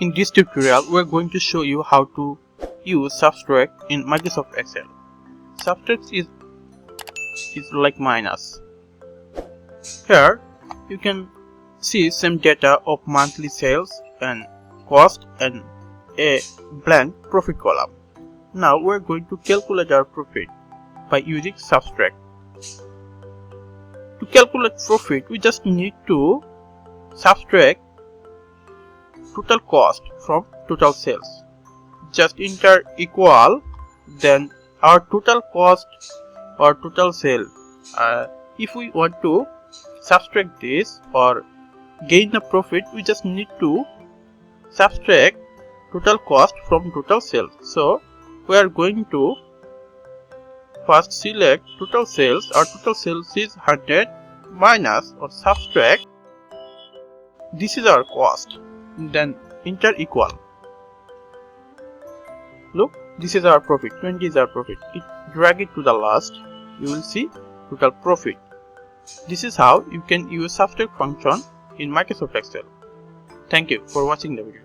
In this tutorial, we are going to show you how to use subtract in Microsoft Excel. Subtract is like minus. Here, you can see some data of monthly sales and cost and a blank profit column. Now we are going to calculate our profit by using subtract. To calculate profit, we just need to subtract total cost from total sales. Just enter equal, then our total cost or total sale. If we want to subtract this or gain the profit, we just need to subtract total cost from total sales. So we are going to first select total sales. Our total sales is 100 minus or subtract. This is our cost. Then enter equal. Look, this is our profit. 20 is our profit. Drag it to the last. You will see total profit. This is how you can use subtract function in Microsoft Excel. Thank you for watching the video.